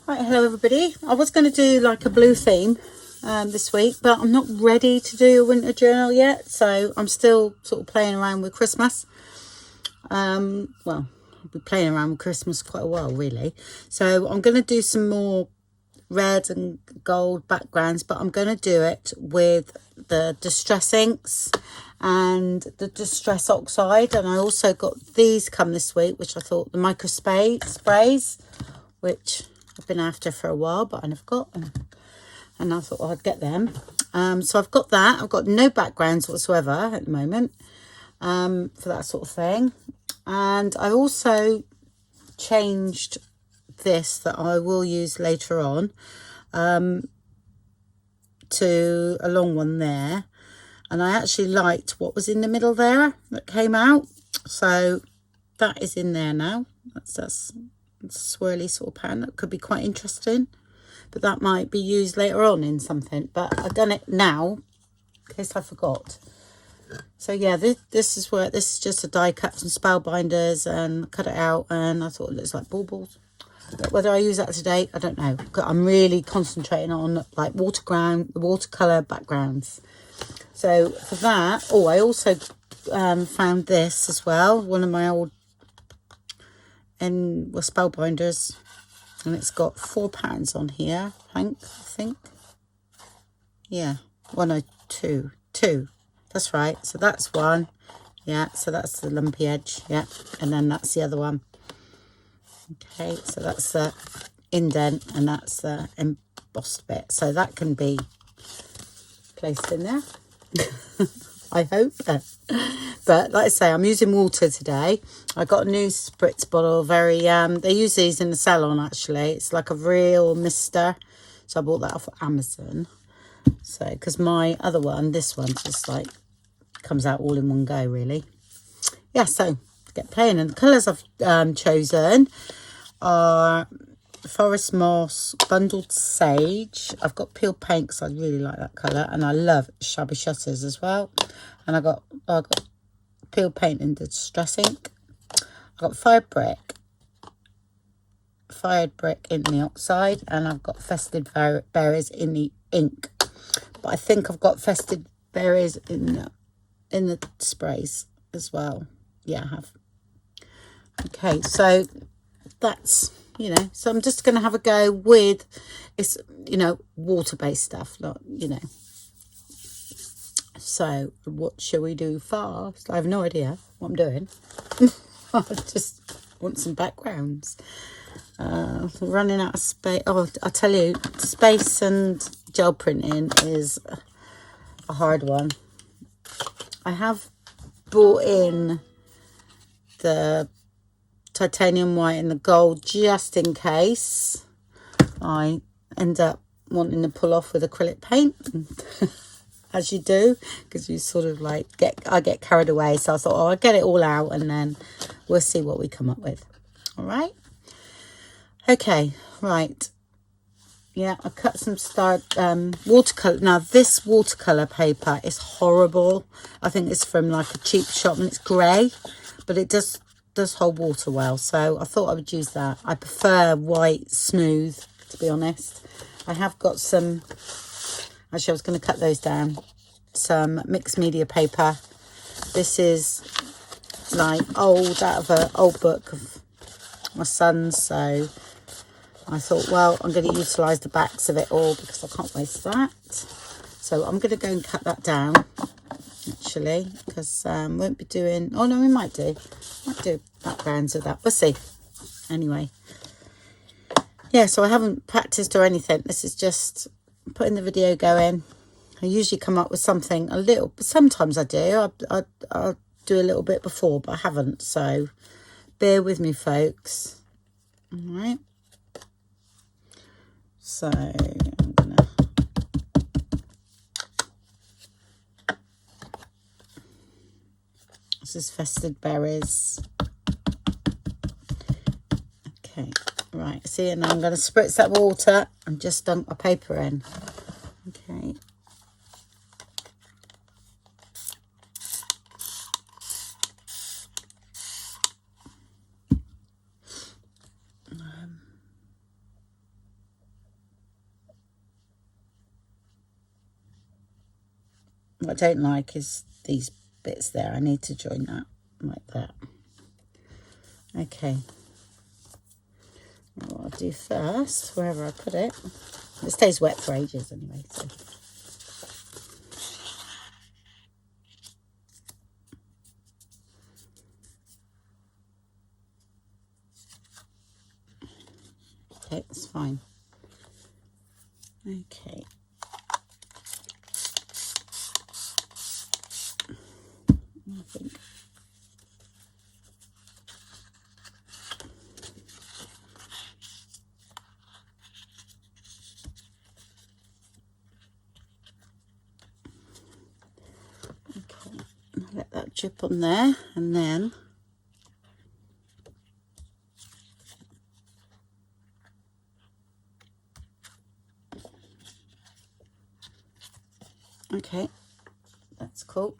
Right, hello everybody. I was going to do like a blue theme this week, but I'm not ready to do a winter journal yet, so I'm still sort of playing around with Christmas. Well, I'll be playing around with Christmas quite a while really. So I'm going to do some more red and gold backgrounds, but I'm going to do it with the Distress inks and the Distress Oxide. And I also got these come this week, which I thought the micro sprays, which I've been after for a while, but I never got them. And I thought I'd get them. So I've got that. I've got no backgrounds whatsoever at the moment for that sort of thing. And I also changed this that I will use later on to a long one there. And I actually liked what was in the middle there that came out. So that is in there now. That's swirly sort of pan. That could be quite interesting, but that might be used later on in something. But I've done it now in case I forgot. So yeah, this is just a die cut from Spellbinders and cut it out, and I thought it looks like baubles. But whether I use that today, I don't know. I'm really concentrating on like watercolor backgrounds. So for that, I also found this as well, one of my old Spellbinders, and it's got 4 patterns on here. I think. Yeah, one or two. That's right. So that's one. Yeah. So that's the lumpy edge. Yeah, and then that's the other one. Okay. So that's the indent, and that's the embossed bit. So that can be placed in there. I hope. But like I say, I'm using water today. I got a new spritz bottle. They use these in the salon actually. It's like a real mister. So I bought that off Amazon. So because my other one, this one, just like comes out all in one go really. Yeah. So get playing, and the colours I've chosen are Forest Moss, Bundled Sage. I've got Peel Paint because I really like that colour, and I love Shabby Shutters as well. And I got Peel Paint in the Distress ink. I've got Fired Brick in the Oxide, and I've got Festive Berries in the ink. But I think I've got Festive Berries in the sprays as well. Yeah, I have. Okay, so that's, so I'm just going to have a go with, it's, water-based stuff, not, So what shall we do first? I have no idea what I'm doing. I just want some backgrounds. Running out of space. Oh, I tell you, space and gel printing is a hard one. I have bought in the titanium white and the gold just in case I end up wanting to pull off with acrylic paint. As you do, because you sort of like I get carried away. So I thought, I'll get it all out and then we'll see what we come up with. All right. Okay. Right. Yeah, I cut some watercolor. Now this watercolor paper is horrible. I think it's from like a cheap shop and it's grey, but it does hold water well. So I thought I would use that. I prefer white smooth, to be honest. I have got some. Actually, I was going to cut those down. Some mixed media paper. This is like out of an old book of my son's. So I thought, well, I'm going to utilise the backs of it all because I can't waste that. So I'm going to go and cut that down, actually, because won't be doing... Oh, no, we might do. Might do backgrounds of that. We'll see. Anyway. Yeah, so I haven't practised or anything. This is just... putting the video going. I usually come up with something a little, but sometimes I do. I'll do a little bit before, but I haven't, so bear with me, folks. All right. So I'm gonna this is Festive Berries. Okay. Right, see, and I'm going to spritz that water and just dunk my paper in. Okay. What I don't like is these bits there. I need to join that like that. Okay. What I'll do first, wherever I put it, it stays wet for ages anyway. So. Okay, it's fine. Okay. I think. Okay, I'll let that drip on there, and then okay, that's cool.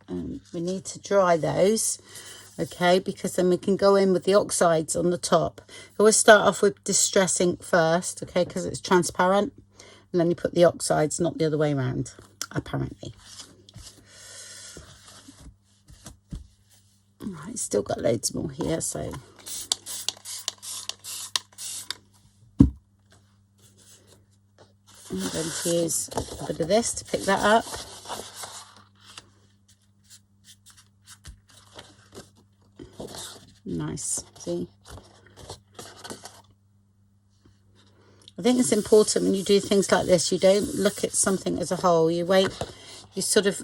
And we need to dry those, okay, because then we can go in with the oxides on the top. Always start off with distress ink first, okay, because it's transparent, and then you put the oxides, not the other way around, apparently. All right, still got loads more here, so I'm going to use a bit of this to pick that up. Nice, see? I think it's important when you do things like this, you don't look at something as a whole. You wait, you sort of,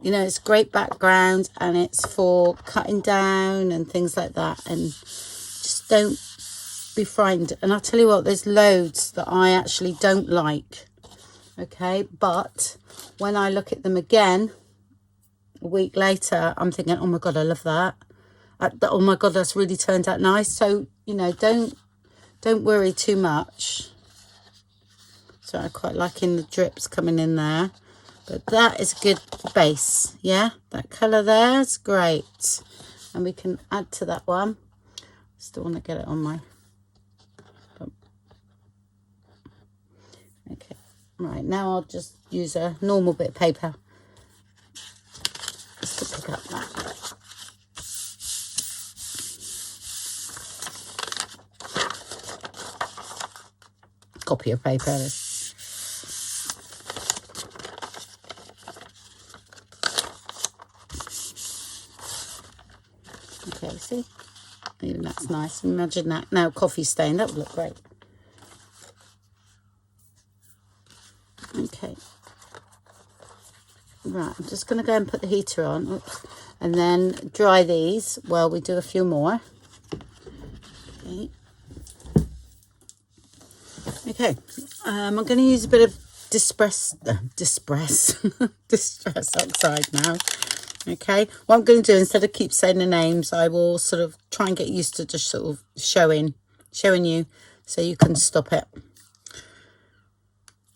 you know, it's great background and it's for cutting down and things like that. And just don't be frightened. And I'll tell you what, there's loads that I actually don't like. Okay, but when I look at them again a week later, I'm thinking, oh my God, I love that. Oh my God, that's really turned out nice. So, you know, don't worry too much. So I quite liking the drips coming in there. But that is a good base. Yeah, that colour there is great. And we can add to that one. Still want to get it on my... Okay, right, now I'll just use a normal bit of paper just to pick up that. Copy of paper. Okay, see? Even that's nice. Imagine that. Now coffee stain. That would look great. Okay. Right, I'm just going to go and put the heater on. Oops. And then dry these while we do a few more. Okay. Okay, I'm going to use a bit of distress oxide now. Okay, what I'm going to do, instead of keep saying the names, I will sort of try and get used to just sort of showing you, so you can stop it.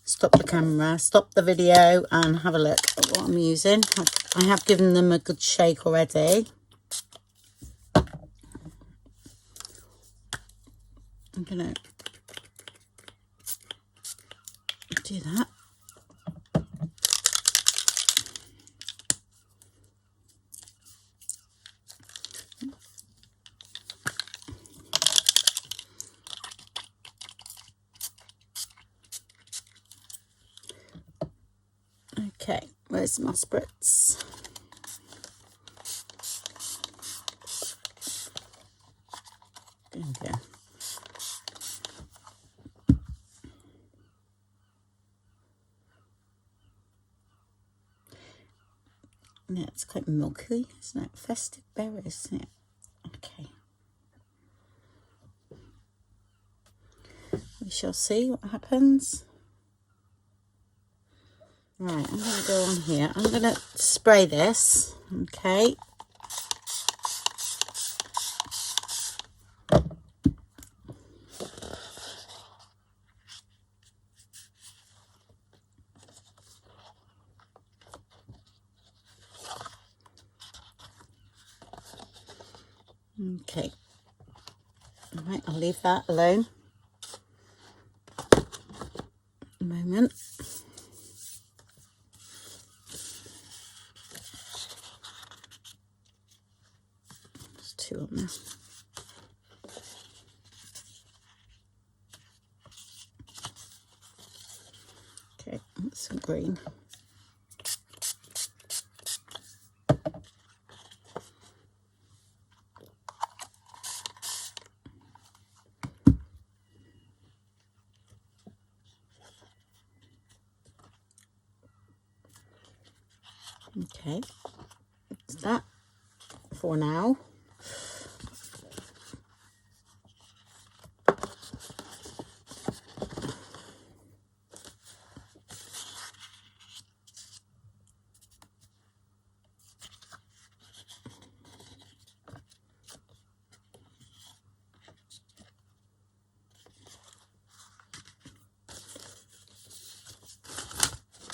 Stop the camera, stop the video, and have a look at what I'm using. I have given them a good shake already. I'm going to do that. Okay, where's my spritz? There we go. Yeah, it's quite milky, isn't it? Festive berries, isn't it? Okay. We shall see what happens. Right, I'm going to go on here. I'm going to spray this, okay. Okay. All right, I'll leave that alone a moment. two on there. Okay, that's some green. Okay, that's that for now.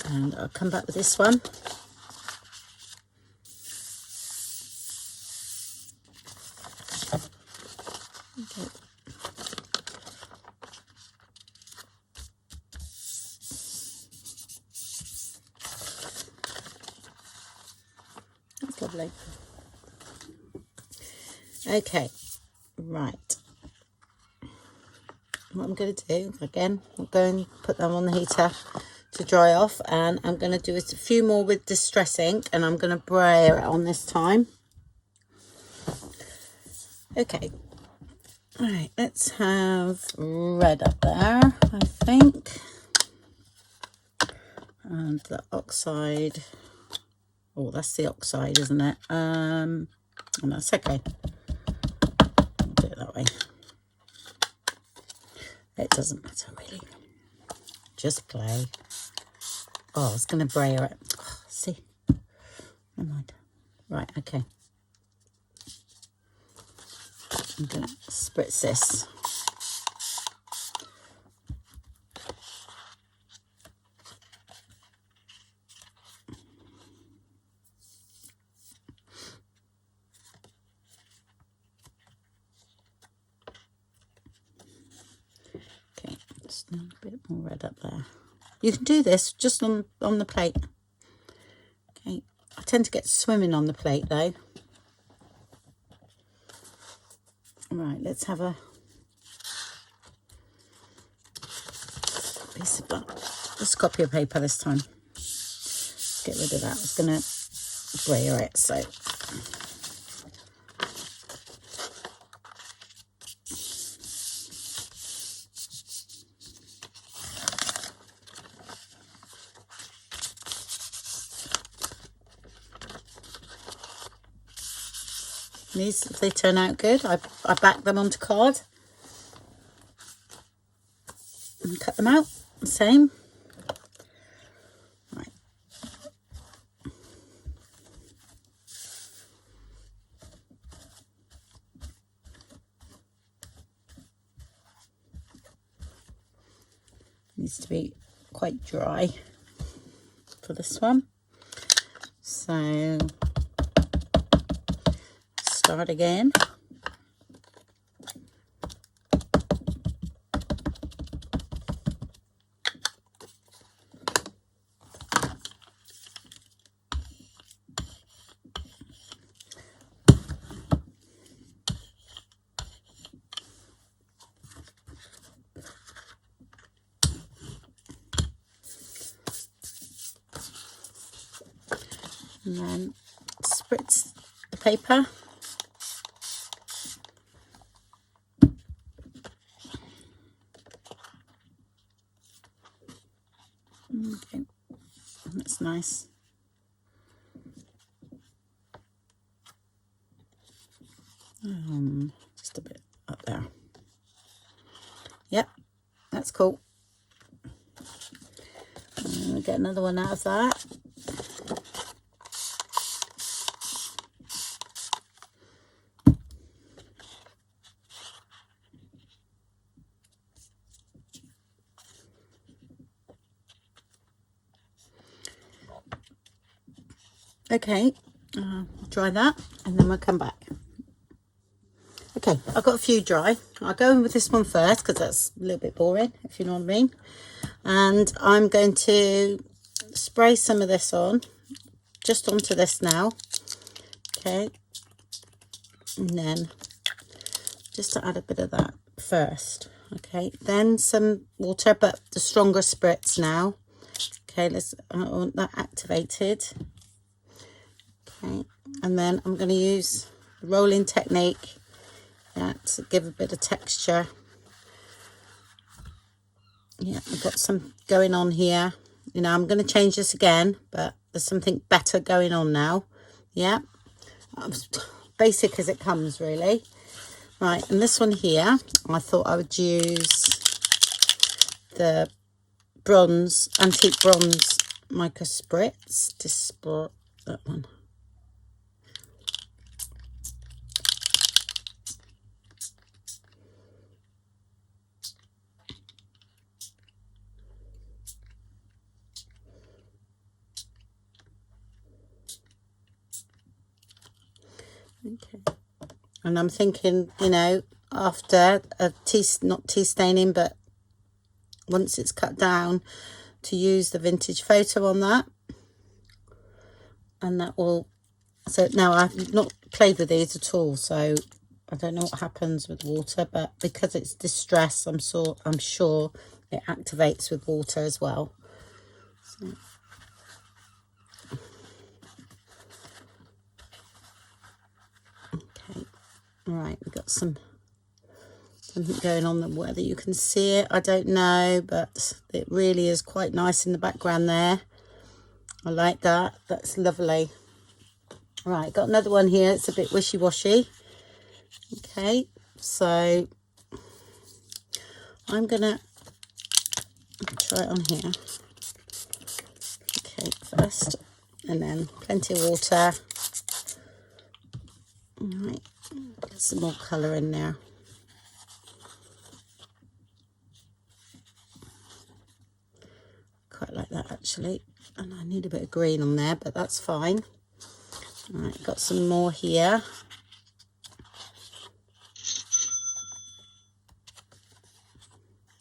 And I'll come back with this one. Okay. That's lovely. Okay, right. What I'm going to do, again, I'm going to put them on the heater to dry off, and I'm going to do a few more with Distress ink, and I'm going to brayer it on this time. Okay. All right, let's have red up there, I think. And the oxide. Oh, that's the oxide, isn't it? And that's okay. I'll do it that way. It doesn't matter really. Just play. Oh, I was going to brayer it. Oh, see? Never mind. Right, okay. I'm going to spritz this. Okay, just a bit more red up there. You can do this just on the plate. Okay, I tend to get swimming on the plate though. Right, let's have a piece of this copy of paper this time. Get rid of that. I was going to brayer it, so. These, if they turn out good, I back them onto card and cut them out the same. Right. Needs to be quite dry for this one. So start again. And then spritz the paper. Okay, that's nice. Just a bit up there. Yep, that's cool. And we'll get another one out of that. Okay, dry that and then we'll come back. Okay, I've got a few dry. I'll go in with this one first because that's a little bit boring, if you know what I mean. And I'm going to spray some of this on, just onto this now. Okay. And then just to add a bit of that first. Okay, then some water, but the stronger spritz now. Okay, I want that activated. Okay, and then I'm going to use the rolling technique, yeah, to give a bit of texture. Yeah, I've got some going on here. You know, I'm going to change this again, but there's something better going on now. Yeah, basic as it comes, really. Right, and this one here, I thought I would use the bronze, antique bronze mica spritz to spritz that one. Okay, and I'm thinking, you know, after a not tea staining, but once it's cut down, to use the vintage photo on that, and that will. So now I've not played with these at all, so I don't know what happens with water, but because it's distress, I'm sure it activates with water as well. So. Okay, all right, we've got something going on, whether you can see it, I don't know, but it really is quite nice in the background there. I like that. That's lovely. Right, got another one here. It's a bit wishy-washy. Okay, so I'm gonna try it on here. Okay, first, and then plenty of water. All right, get some more colour in there. Quite like that, actually. And I need a bit of green on there, but that's fine. All right, got some more here.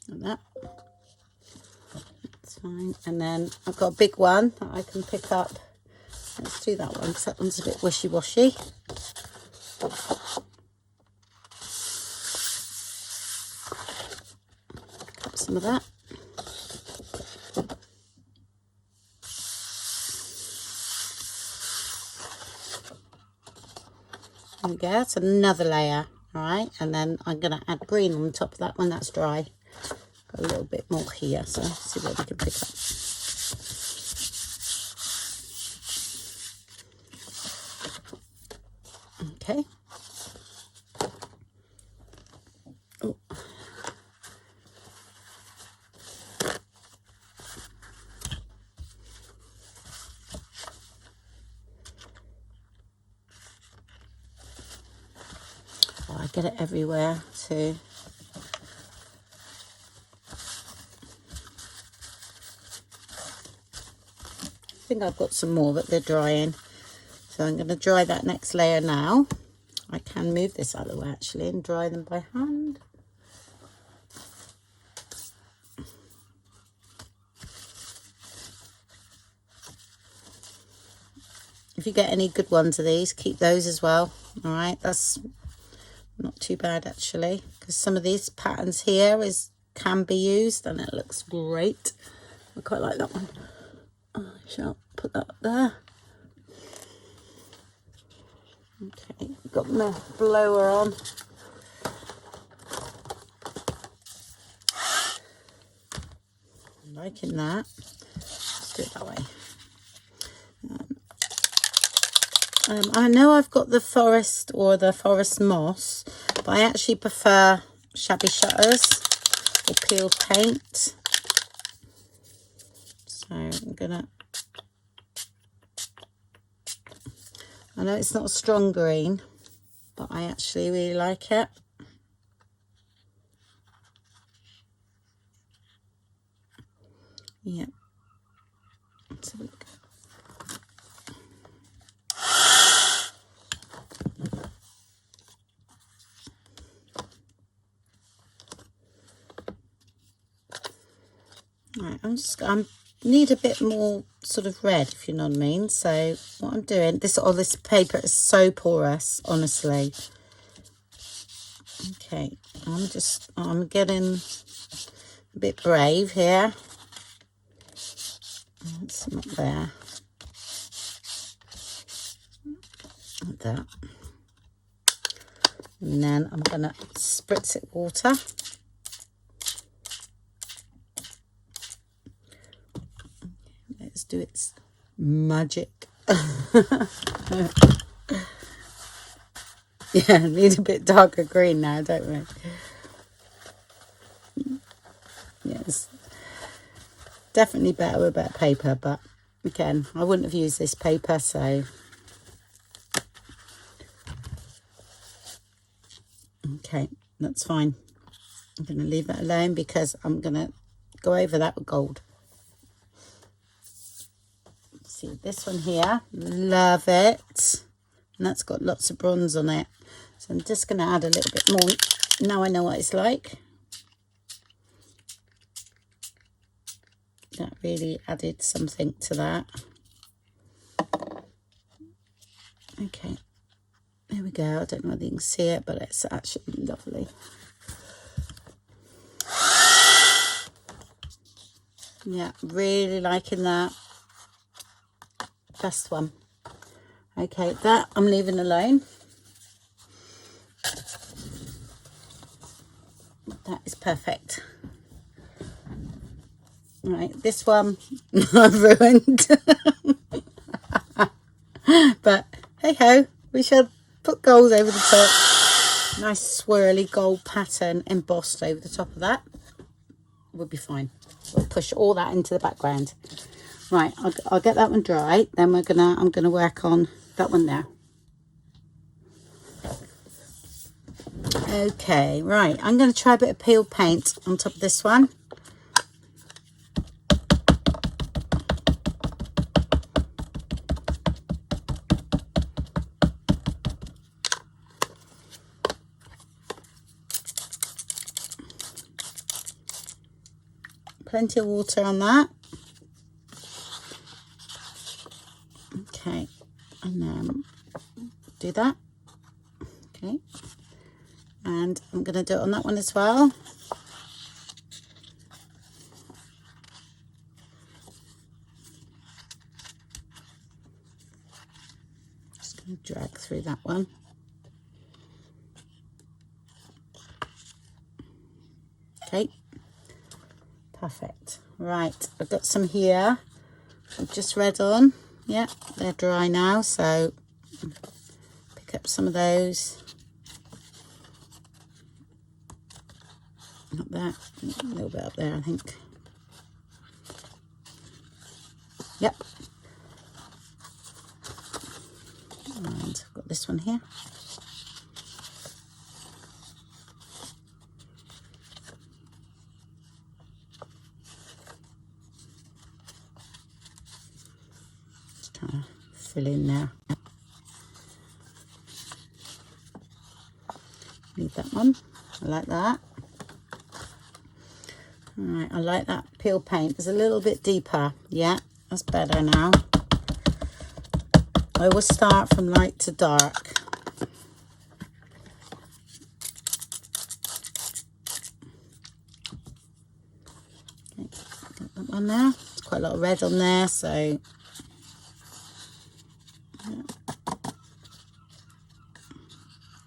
Like that. That's fine. And then I've got a big one that I can pick up. Let's do that one, because that one's a bit wishy-washy. Got some of that. There we go, that's another layer. All right, and then I'm going to add green on top of that when that's dry. Got a little bit more here, so let's see what we can pick up. Okay. Oh. Oh, I get it everywhere too. I think I've got some more, but they're drying. So I'm going to dry that next layer now. I can move this out of the way actually and dry them by hand. If you get any good ones of these, keep those as well. All right, that's not too bad actually, because some of these patterns here can be used and it looks great. I quite like that one. I shall put that up there. Okay, got my blower on. I'm liking that. Let's do it that way. I know I've got the forest or the forest moss, but I actually prefer shabby shutters or peeled paint. So I'm gonna, I know it's not a strong green, but I actually really like it. Yeah. Let's have a look. Right, I need a bit more sort of red, if you know what I mean. So what I'm doing, this paper is so porous, honestly. Okay, I'm getting a bit brave here. That's not there. Like that. And then I'm going to spritz it water. Let's do its magic. Yeah, need a bit darker green now, don't we? Yes. Definitely better with better paper, but again, I wouldn't have used this paper, so... Okay, that's fine. I'm going to leave that alone because I'm going to go over that with gold. See this one here, love it. And that's got lots of bronze on it. So I'm just going to add a little bit more. Now I know what it's like. That really added something to that. Okay, there we go. I don't know whether you can see it, but it's actually lovely. Yeah, really liking that. Best one. Okay, that I'm leaving alone. That is perfect. Right, this one I've ruined. But hey ho, we shall put gold over the top. Nice swirly gold pattern embossed over the top of that. We'll be fine. We'll push all that into the background. Right, I'll get that one dry. Then I'm gonna work on that one there. Okay, right. I'm gonna try a bit of peeled paint on top of this one. Plenty of water on that. Okay, and then do that. Okay, and I'm going to do it on that one as well. Just going to drag through that one. Okay, perfect. Right, I've got some here. I've just read on. Yeah, they're dry now, so pick up some of those. Not that, a little bit up there, I think. Yep. And I've got this one here. Just trying to fill in there. Need that one. I like that. Alright, I like that peel paint. It's a little bit deeper. Yeah, that's better now. I always start from light to dark. Okay, got that one there. There's quite a lot of red on there, so yeah.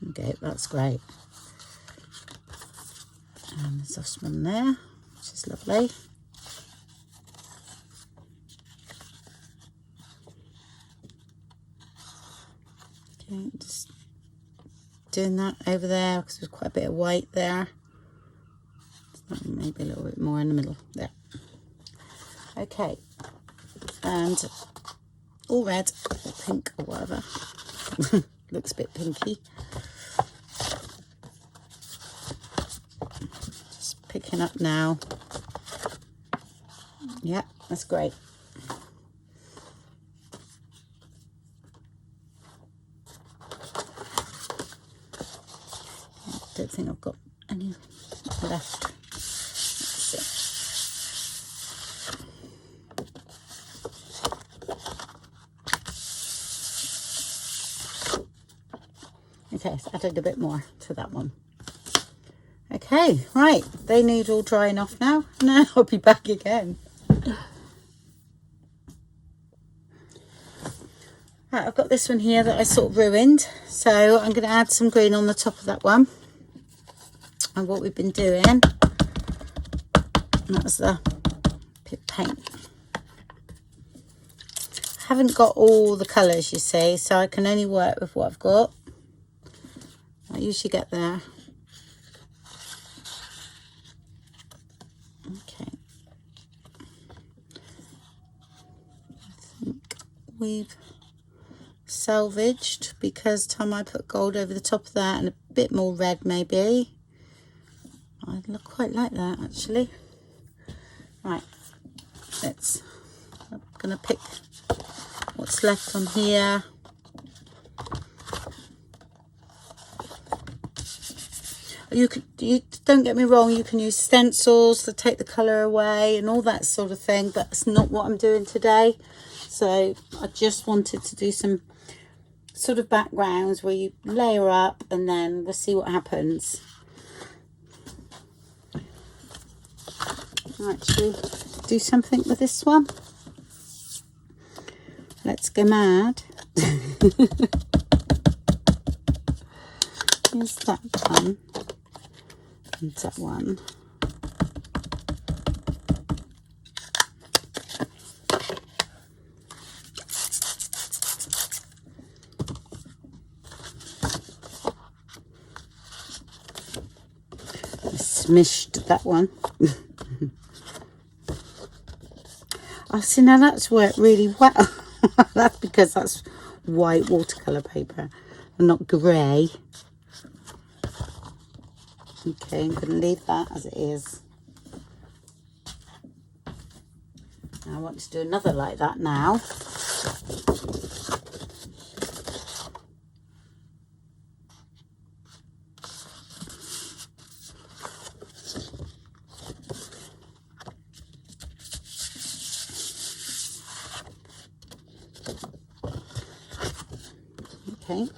Okay, that's great. And there's this one there, which is lovely. Okay, just doing that over there because there's quite a bit of white there. Maybe a little bit more in the middle there. Okay, and all red or pink or whatever. Looks a bit pinky. Just picking up now. Yeah, that's great. I don't think I've got any left. Okay, so added a bit more to that one. Okay, right, they need all drying off now. Now I'll be back again. Right, I've got this one here that I sort of ruined, so I'm going to add some green on the top of that one. And what we've been doing, that's the pit paint. I haven't got all the colours, you see, so I can only work with what I've got. I usually get there. Okay. I think we've salvaged, because time I put gold over the top of that and a bit more red maybe. I quite like that actually. Right, I'm gonna pick what's left on here. You don't get me wrong, you can use stencils to take the colour away and all that sort of thing, but it's not what I'm doing today. So I just wanted to do some sort of backgrounds where you layer up and then we'll see what happens. I'll actually do something with this one. Let's go mad. Here's that one. And that one. Smished that one. Oh, see, now that's worked really well. That's because that's white watercolour paper and not grey. Okay, I'm going to leave that as it is. I want to do another like that now. Okay.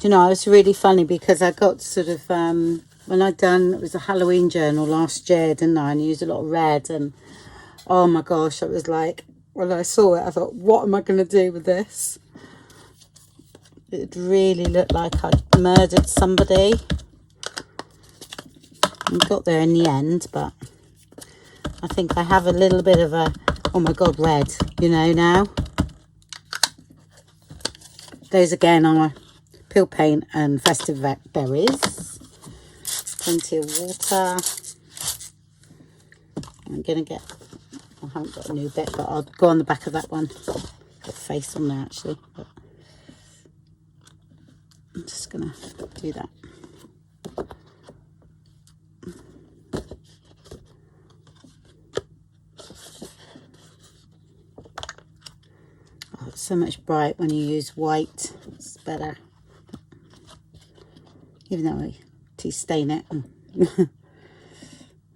You know, it was really funny because I got sort of, when I'd done, it was a Halloween journal last year, didn't I? And I used a lot of red and, oh my gosh, it was like, when I saw it, I thought, what am I going to do with this? It really looked like I'd murdered somebody. I got there in the end, but I think I have a little bit of a, oh my God, red, you know, now. Those again are peel paint and festive berries. Plenty of water. I'm going to get, I haven't got a new bit, but I'll go on the back of that one. Got a face on there actually, but I'm just going to do that. Oh, it's so much bright when you use white. It's better. Even though I tea stain it.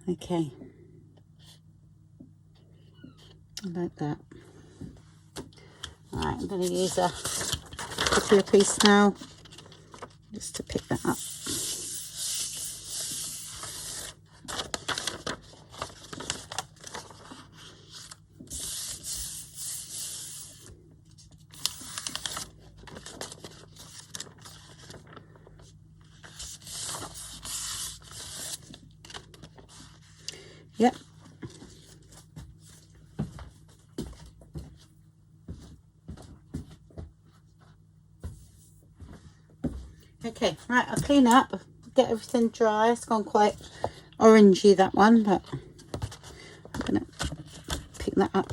Okay. I like that. Alright, I'm going to use a particular piece now just to pick that up. Yep. Okay, right, I'll clean up, get everything dry. It's gone quite orangey, that one, but I'm going to pick that up.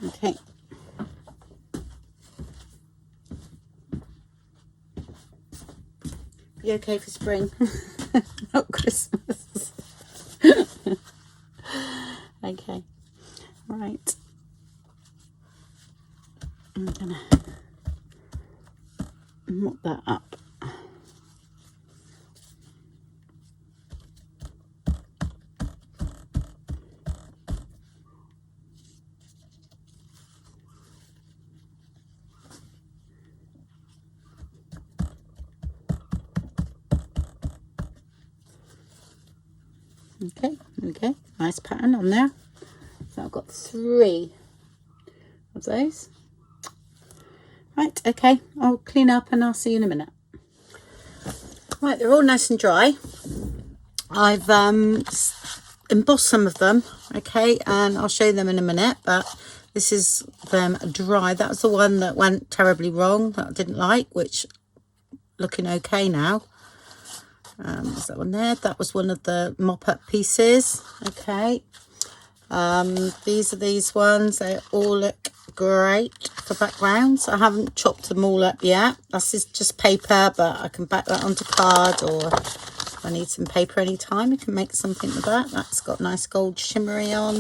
Okay. Be okay for spring, not Christmas. Okay, right. I'm gonna mop that up. Okay, there we go. Nice pattern on there. So I've got 3 of those. Right, okay, I'll clean up and I'll see you in a minute. Right, they're all nice and dry. I've embossed some of them, okay, and I'll show you them in a minute, but this is them dry. That was the one that went terribly wrong, that I didn't like, which looking okay now. Is that one there? That was one of the mop-up pieces, okay. These are these ones. They all look great for backgrounds. I haven't chopped them all up yet. This is just paper, but I can back that onto card, or if I need some paper anytime, I can make something with that. That's got nice gold shimmery on.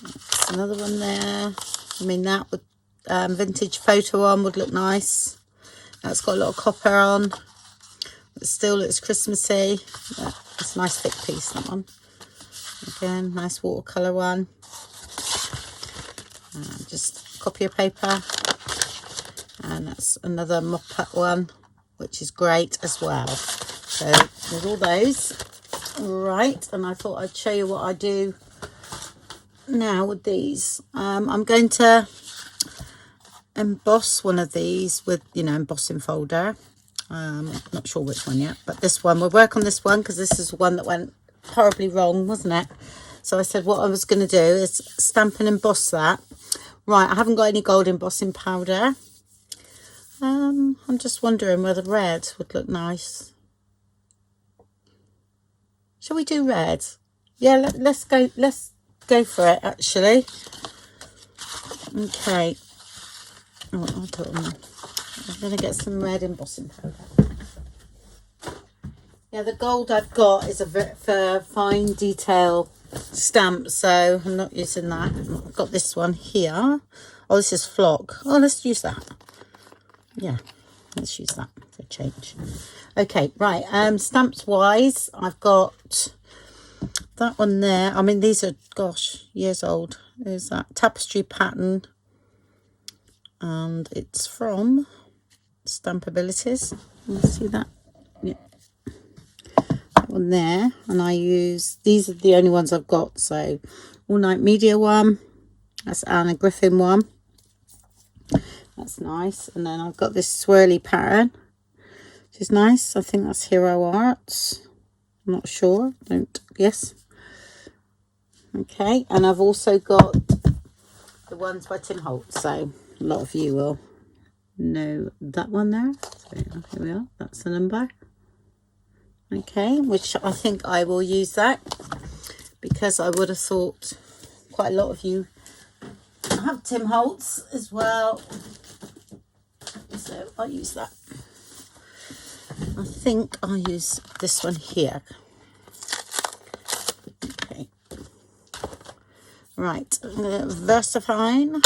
That's another one there. I mean, that with vintage photo on would look nice. That's got a lot of copper on. It still looks Christmassy. It's a nice thick piece, that one. Again, nice watercolour one. Just copy of paper. And that's another mop-up one, which is great as well. So there's all those. Right, and I thought I'd show you what I do now with these. I'm going to emboss one of these with, you know, embossing folder. Not sure which one yet, but this one, we'll work on this one because this is one that went horribly wrong, wasn't it? So I said what I was going to do is stamp and emboss that. Right, I haven't got any gold embossing powder. I'm just wondering whether red would look nice. Shall we do red? Yeah, let's go for it actually. Okay. Oh, I'll put on. I'm going to get some red embossing powder. Yeah, the gold I've got is for fine detail stamp, so I'm not using that. I've got this one here. Oh, this is flock. Oh, let's use that. Yeah, let's use that for a change. Okay, right. Stamps wise, I've got that one there. I mean, these are, gosh, years old. There's that tapestry pattern, and it's from Stampabilities. You see that? Yeah. That one there. And I use, these are the only ones I've got. So, All Night Media one. That's Anna Griffin one. That's nice. And then I've got this swirly pattern, which is nice. I think that's Hero Arts. I'm not sure. Don't guess. Okay. And I've also got the ones by Tim Holtz. So, a lot of you will know that one there. So here we are, that's the number. Okay, which I think I will use that because I would have thought quite a lot of you have Tim Holtz as well, so I'll use that. I think I'll use this one here. Okay, right, VersaFine.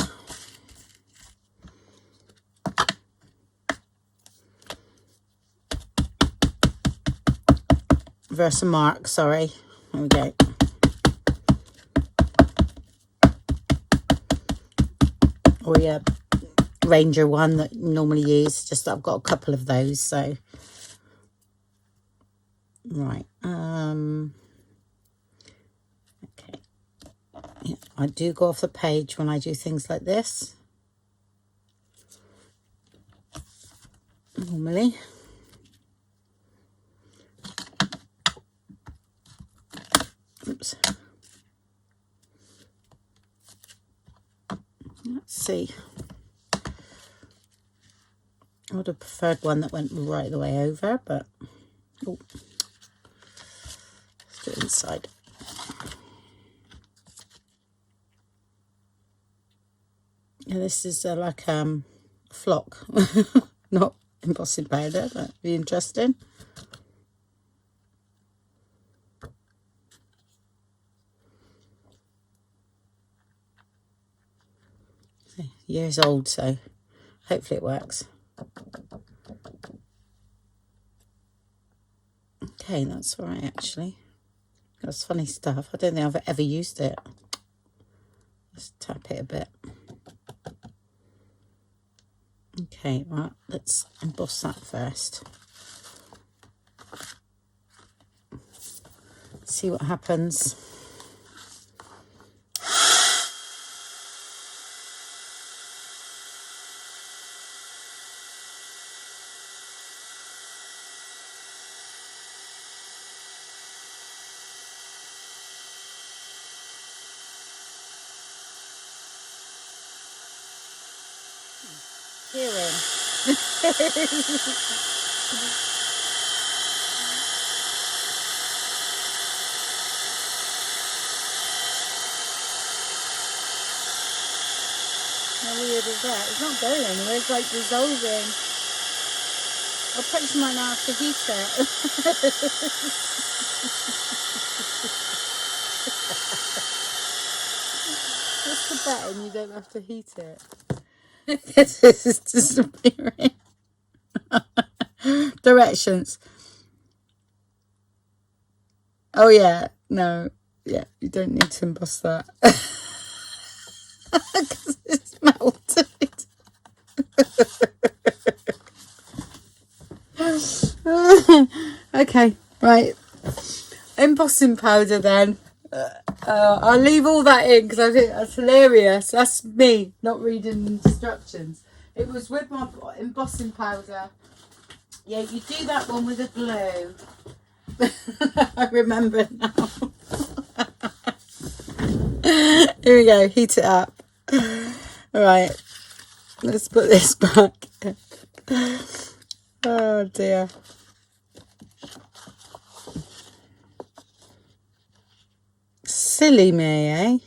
Versamark, sorry. There we go. Or yeah, Ranger one that you normally use. Just I've got a couple of those, so right. Okay. Yeah, I do go off the page when I do things like this. Normally. Oops. Let's see. I would have preferred one that went right the way over, but oh, let's do it inside. Yeah, this is like flock, not embossing powder. That'd be interesting. Years old, so hopefully it works. Okay, that's all right actually. That's funny stuff. I don't think I've ever used it. Let's tap it a bit. Okay, right, let's emboss that first. See what happens. Hearing. How weird is that? It's not going anywhere, it's like dissolving. I'll perhaps might not have to heat it. What's the bet and you don't have to heat it? This is disappearing. Directions. Oh yeah, no, yeah, you don't need to emboss that. Because it's melted. Okay, right. Embossing powder then. I'll leave all that in because I think that's hilarious. That's me not reading instructions. It was with my embossing powder. Yeah, you do that one with a glue. I remember now. Here we go, heat it up. Alright, let's put this back. Oh dear. Silly me, eh?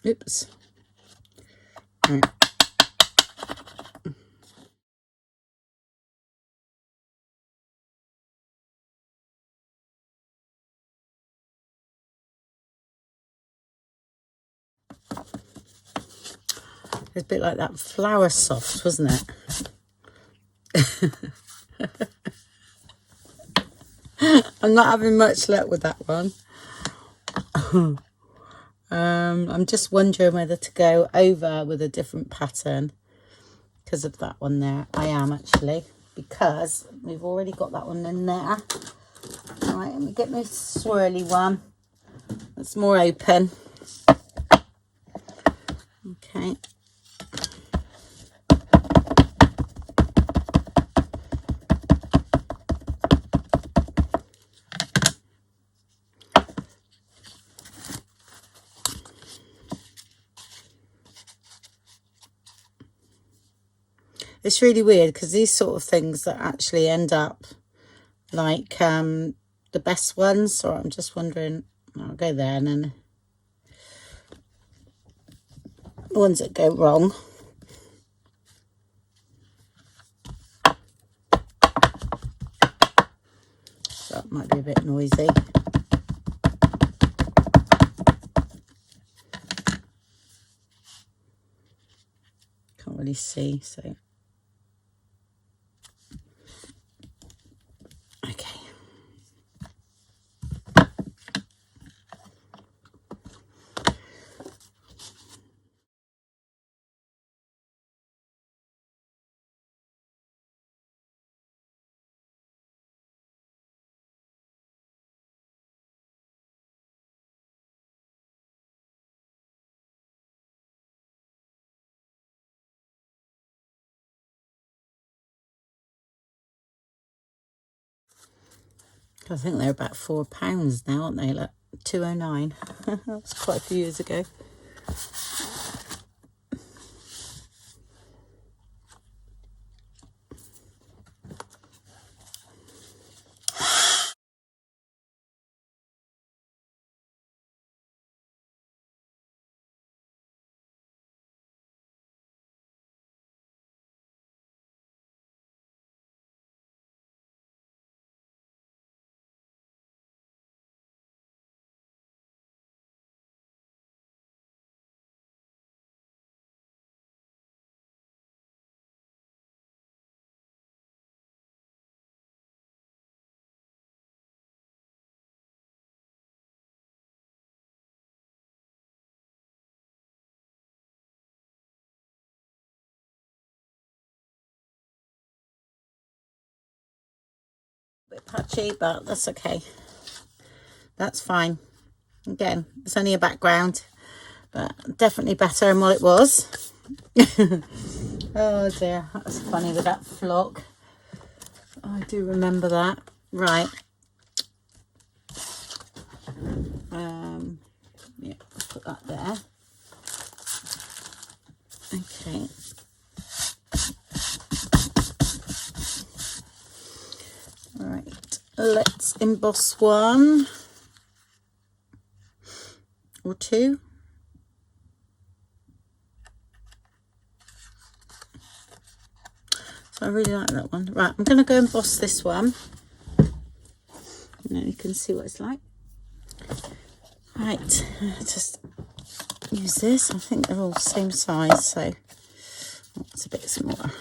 Oops. Right. It's a bit like that flower soft, wasn't it? I'm not having much luck with that one. I'm just wondering whether to go over with a different pattern because of that one there. I am actually, because we've already got that one in there. All right, let me get my swirly one that's more open. Okay. It's really weird because these sort of things that actually end up like the best ones. So I'm just wondering, I'll go there, and then the ones that go wrong. So that might be a bit noisy. Can't really see, so. Okay. I think they're about £4 now, aren't they? Like £2.09. That was quite a few years ago. bit patchy, but that's okay. That's fine. Again, it's only a background, but definitely better than what it was. Oh dear, that's funny with that flock. I do remember that. Right. Yeah, put that there. Okay. Right, let's emboss one or two. So I really like that one. Right, I'm going to go emboss this one. And then you can see what it's like. Right, just use this. I think they're all the same size, so it's a bit smaller.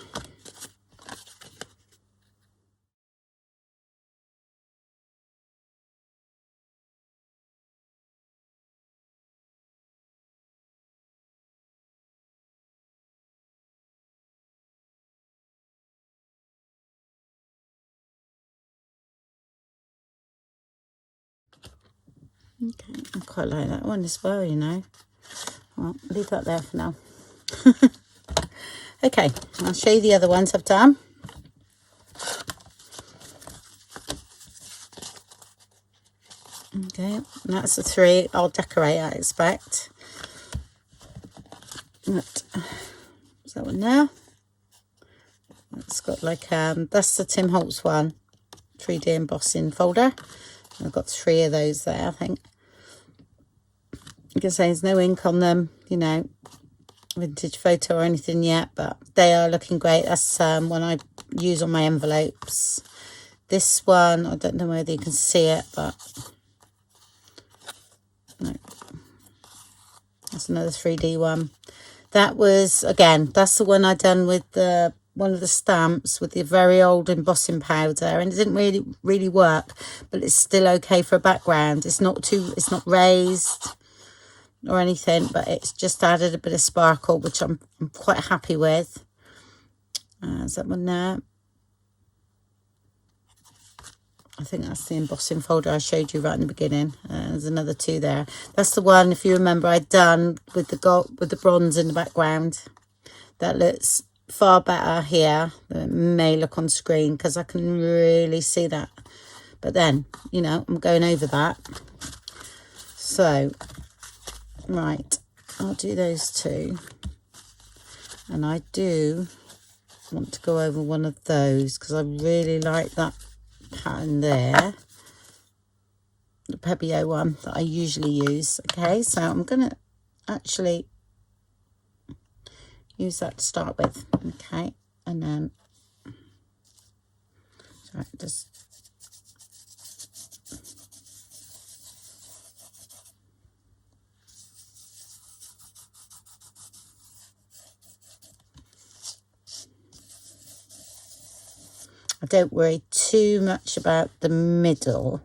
Okay, I quite like that one as well, you know. Well, leave that there for now. Okay, I'll show you the other ones I've done. Okay, and that's the three I'll decorate, I expect. Right. Is that one there? It's got like, that's the Tim Holtz one, 3D embossing folder. I've got 3 of those there, I think. You can say there's no ink on them, you know, vintage photo or anything yet, but they are looking great. That's one I use on my envelopes. This one, I don't know whether you can see it, but no, that's another 3D one. That was, again, that's the one I done with the one of the stamps with the very old embossing powder, and it didn't really work, but it's still okay for a background. It's not raised or anything, but it's just added a bit of sparkle, which I'm quite happy with. Is that one there? I think that's the embossing folder I showed you right in the beginning. There's another 2 there. That's the one, if you remember, I'd done with the gold, with the bronze in the background. That looks far better here than it may look on screen, because I can really see that. But then, you know, I'm going over that. So, right, I'll do those 2. And I do want to go over one of those, because I really like that pattern there, the Pebeo one that I usually use. Okay, so I'm going to actually use that to start with. Okay, and then sorry, just I don't worry too much about the middle,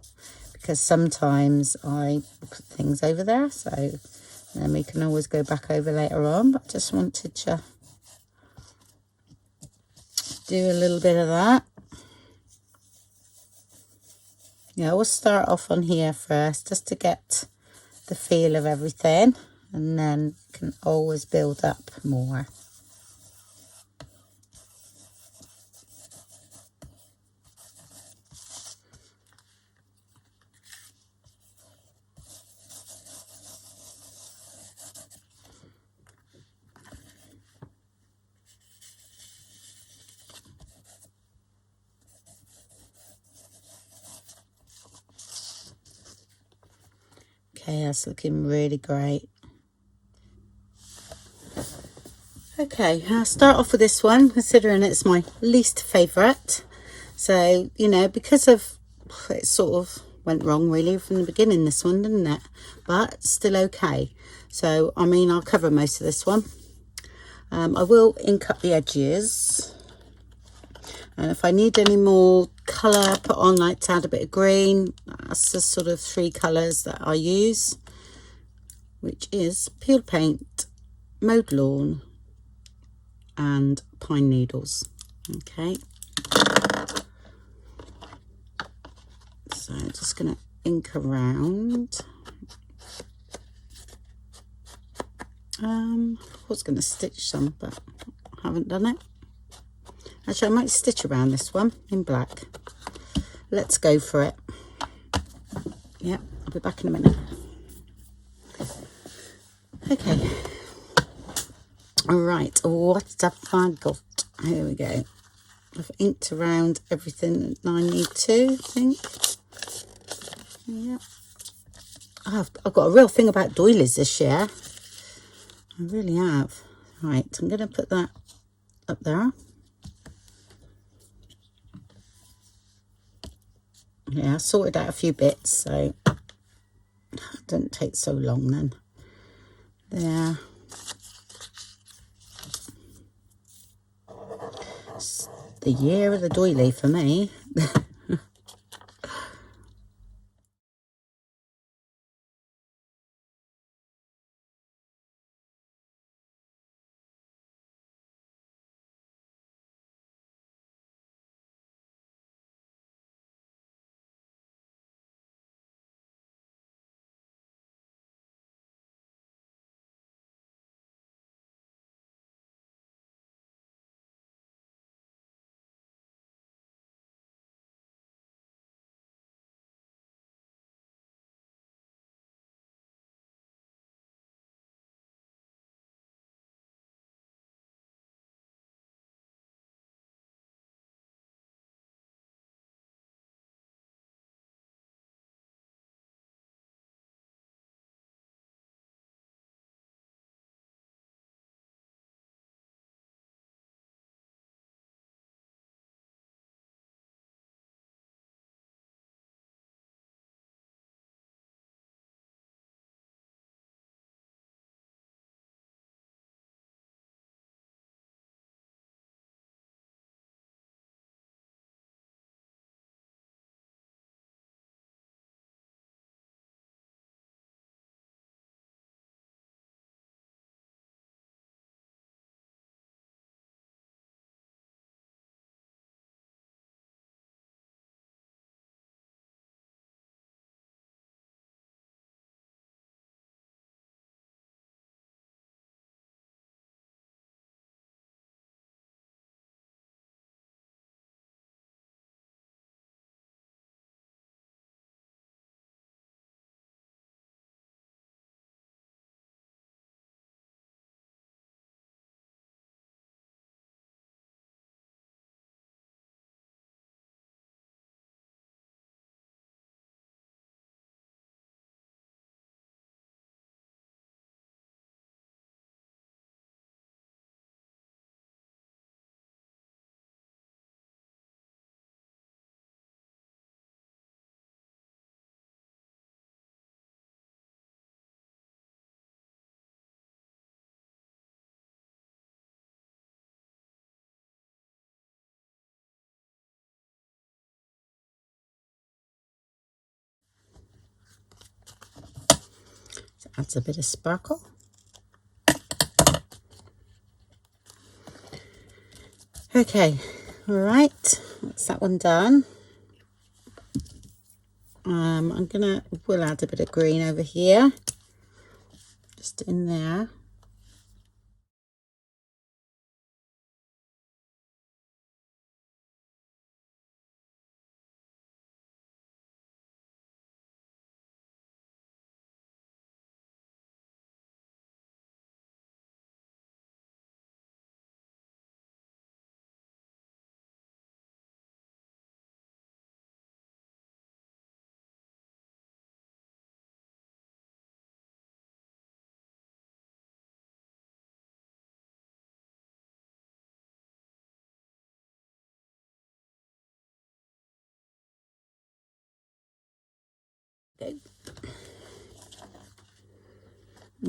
because sometimes I put things over there, so then we can always go back over later on. But I just wanted to do a little bit of that. Yeah, we'll start off on here first, just to get the feel of everything, and then can always build up more. Okay, that's looking really great. Okay, I'll start off with this one, considering it's my least favourite. So, you know, because of it sort of went wrong really from the beginning, this one, didn't it? But still okay. So, I mean, I'll cover most of this one. I will ink up the edges. And if I need any more colour put on, like to add a bit of green, that's the sort of 3 colours that I use, which is Peel Paint, Mowed Lawn and Pine Needles. Okay. So I'm just going to ink around. I was going to stitch some, but I haven't done it. Actually, I might stitch around this one in black. Let's go for it. Yeah, I'll be back in a minute. Okay. All right, what have I got? Here we go. I've inked around everything that I need to, I think. Yeah. I've got a real thing about doilies this year. I really have. Right, I'm going to put that up there. Yeah, I sorted out a few bits, so it didn't take so long then. There. It's the year of the doily for me. Adds a bit of sparkle. Okay, all right, that's that one done. We'll add a bit of green over here, just in there.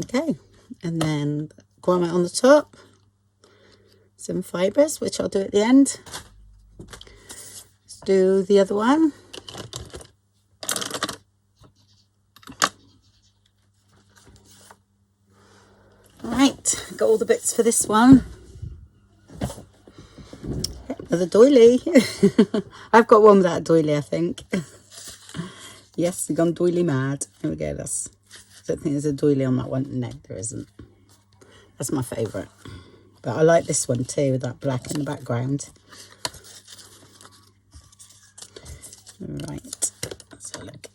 Okay, and then grommet on the top, some fibres, which I'll do at the end. Let's do the other one. All right, got all the bits for this one. Another doily. I've got one without a doily, I think. Yes, they've gone doily mad. Here we go. I don't think there's a doily on that one. No, there isn't. That's my favourite. But I like this one too, with that black in the background. Right, let's have a look.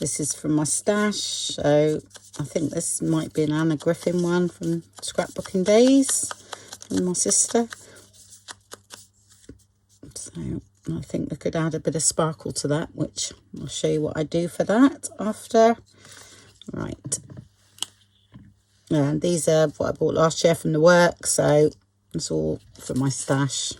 This is from my stash, so I think this might be an Anna Griffin one from Scrapbooking Days from my sister. So I think we could add a bit of sparkle to that, which I'll show you what I do for that after. Right. And these are what I bought last year from the work, so it's all from my stash.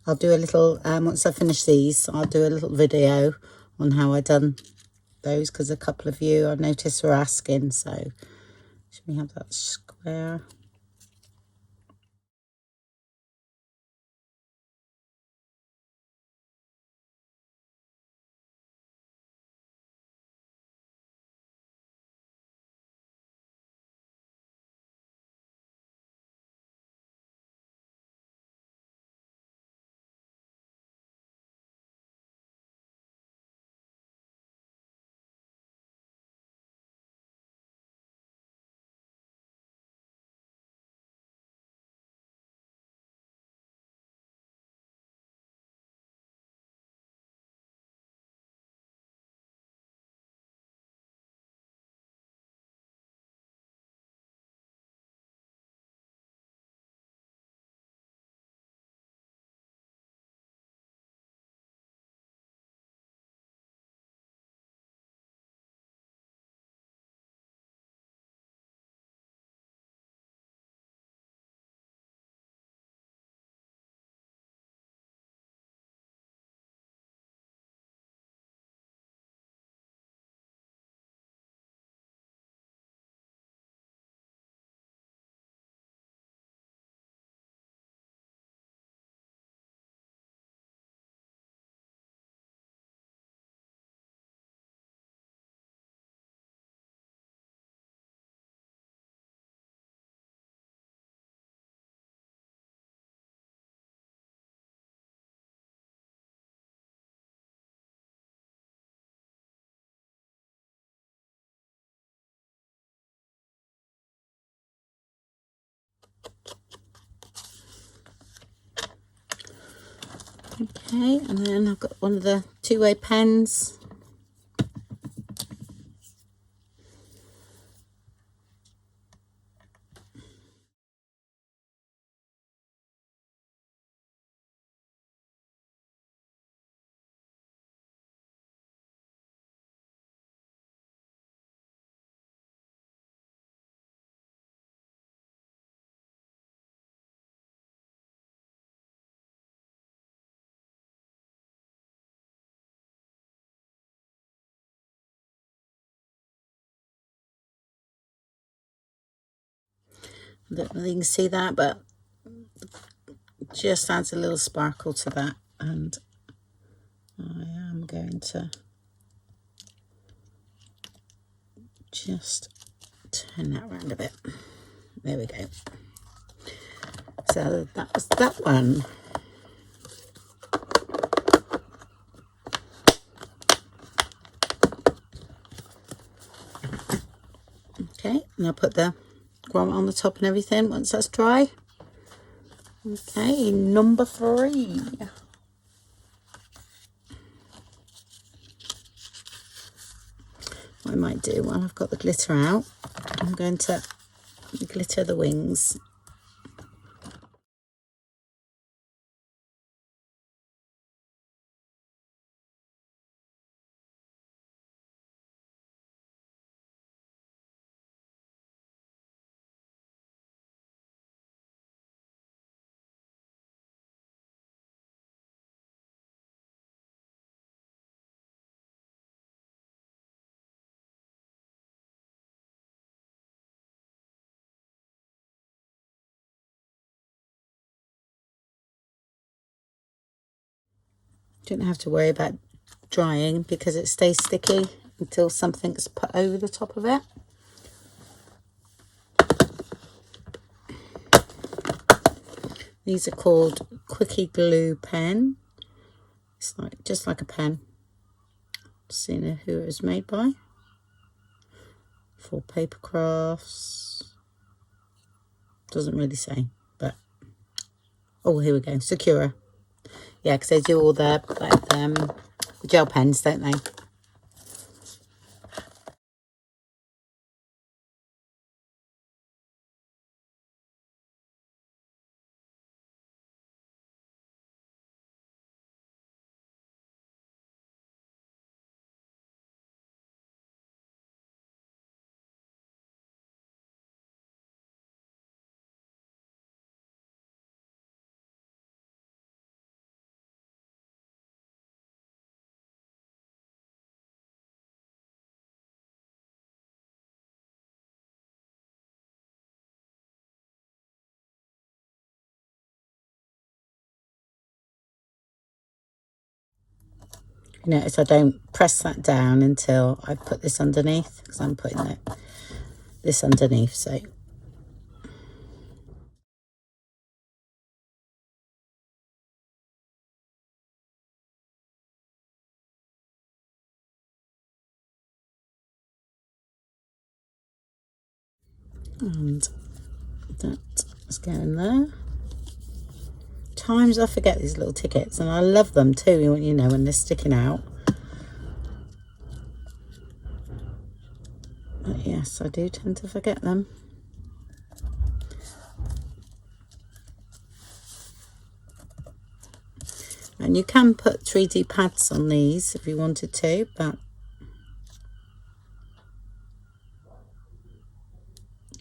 I'll do a little, once I finish these, I'll do a little video on how I done those, because a couple of you I noticed were asking. So should we have that square? Okay, and then I've got one of the two-way pens. I don't know if you can see that, but just adds a little sparkle to that. And I am going to just turn that around a bit. There we go. So that was that one. Okay, and I'll put the grommet on the top and everything once that's dry. Okay, number 3. What I might do while I've got the glitter out, I'm going to glitter the wings. Don't have to worry about drying because it stays sticky until something's put over the top of it. These are called Quickie Glue Pen. It's like just like a pen. Seeing who it was made by. For paper crafts. Doesn't really say, but oh, here we go. Sakura. Yeah, because they do all the gel pens, don't they? You notice I don't press that down until I put this underneath, because I'm putting this underneath, so. And that's going there. Times I forget these little tickets, and I love them too, you know, when they're sticking out. But yes, I do tend to forget them. And you can put 3D pads on these if you wanted to, but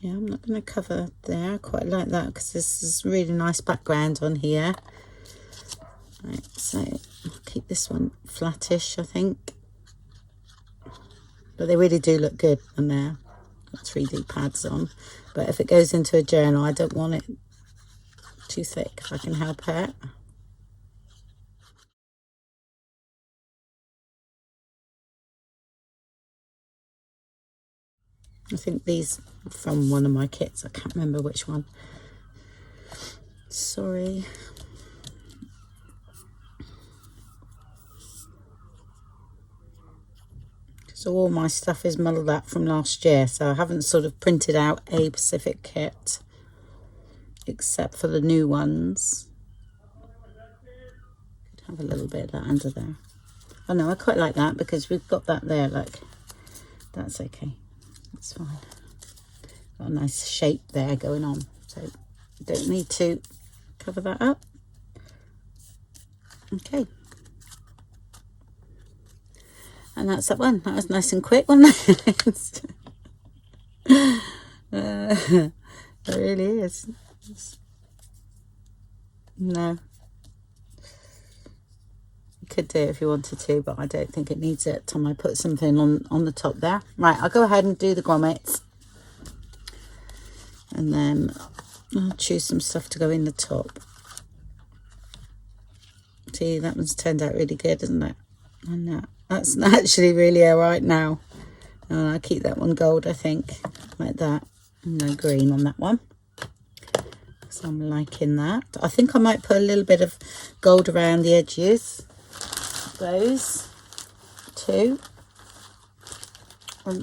yeah, I'm not going to cover there. I quite like that because this is really nice background on here. Right, so I'll keep this one flattish, I think. But they really do look good when they're 3D pads on. But if it goes into a journal, I don't want it too thick if I can help it. I think these are from one of my kits. I can't remember which one. Sorry. So all my stuff is muddled up from last year, so I haven't sort of printed out a specific kit except for the new ones. Could have a little bit of that under there. Oh no, I quite like that because we've got that there, like, that's okay. That's fine. Got a nice shape there going on, so don't need to cover that up. Okay. And that's that one. That was nice and quick, wasn't it? It really is. No. You could do it if you wanted to, but I don't think it needs it. Time I put something on the top there. Right, I'll go ahead and do the grommets. And then I'll choose some stuff to go in the top. See, that one's turned out really good, isn't it? And that's actually really all right now. And I'll keep that one gold, I think, like that. No green on that one. So I'm liking that. I think I might put a little bit of gold around the edges. Those two. I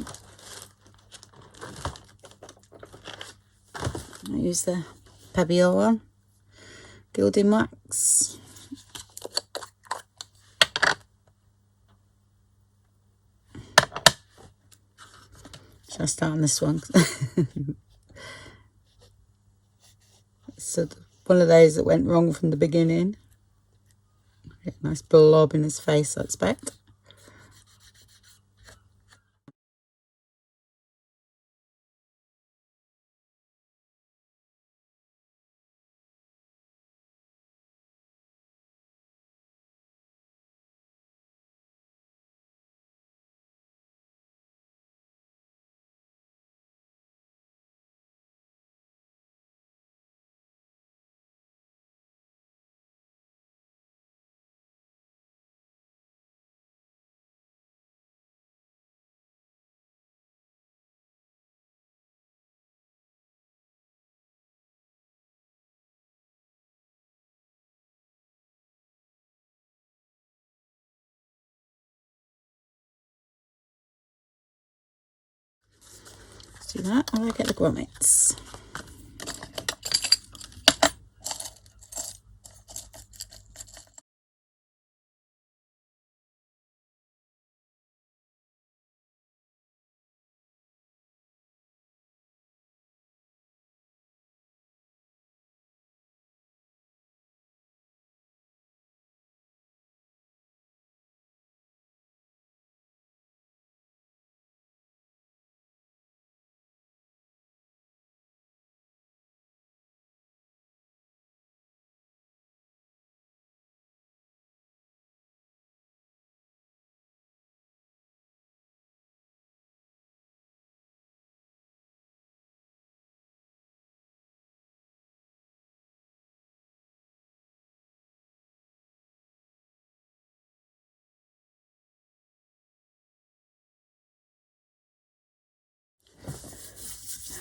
use the Pebble one. Gilding wax. Shall I start on this one? So one of those that went wrong from the beginning. Nice blob in his face, I expect. do that while I get the grommets.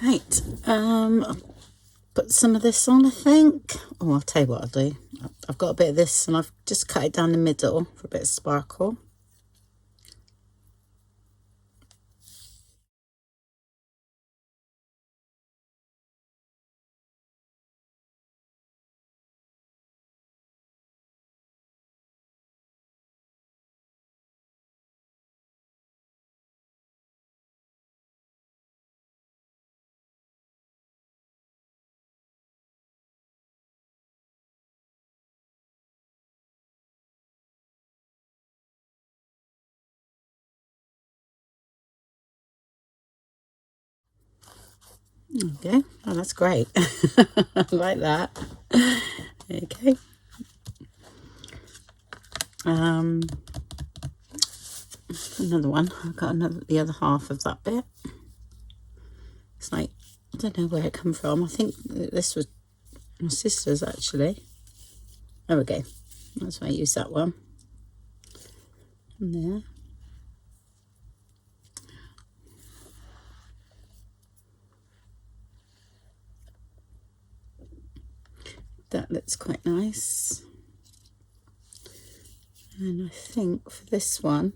Right, I'll put some of this on, I think. Oh, I'll tell you what I'll do. I've got a bit of this and I've just cut it down the middle for a bit of sparkle. Okay, oh, that's great. I like that. Okay. Another one. I've got the other half of that bit. It's like, I don't know where it come from. I think this was my sister's actually. There we go. That's why I use that one. And there. That looks quite nice. And I think for this one,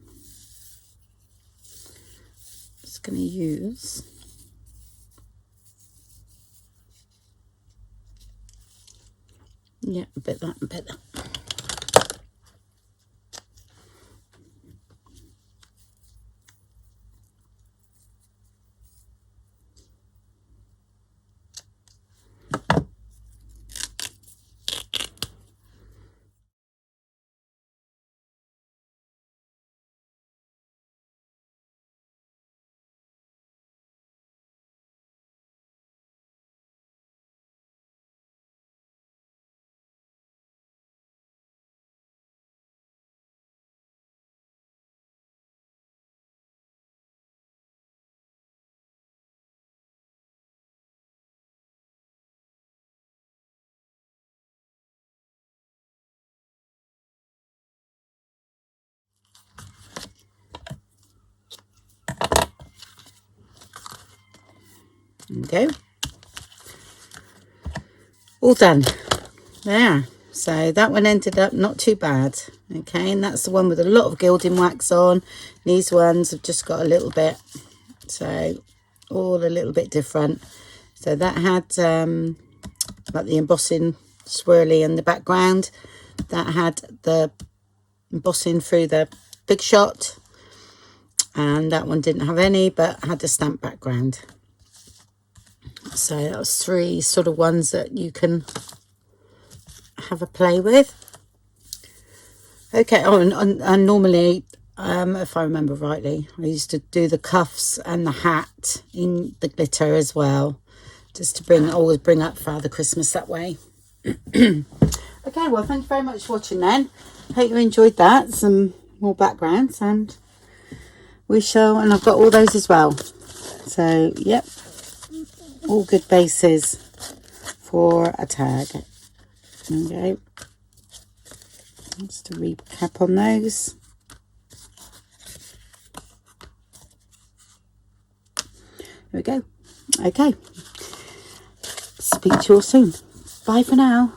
I'm just going to use a bit that and bit that. There we go. All done. There. So that one ended up not too bad. Okay, and that's the one with a lot of gilding wax on. These ones have just got a little bit, so all a little bit different. So that had like the embossing swirly in the background. That had the embossing through the big shot, and that one didn't have any but had a stamp background. So that was three sort of ones that you can have a play with. Okay, oh, and normally, if I remember rightly, I used to do the cuffs and the hat in the glitter as well, just to always bring up Father Christmas that way. Okay, well, thank you very much for watching then. Hope you enjoyed that. Some more backgrounds, and and I've got all those as well. So, yep, all good bases for a tag. Okay, just to recap on those. There we go. Okay, speak to you all soon. Bye for now.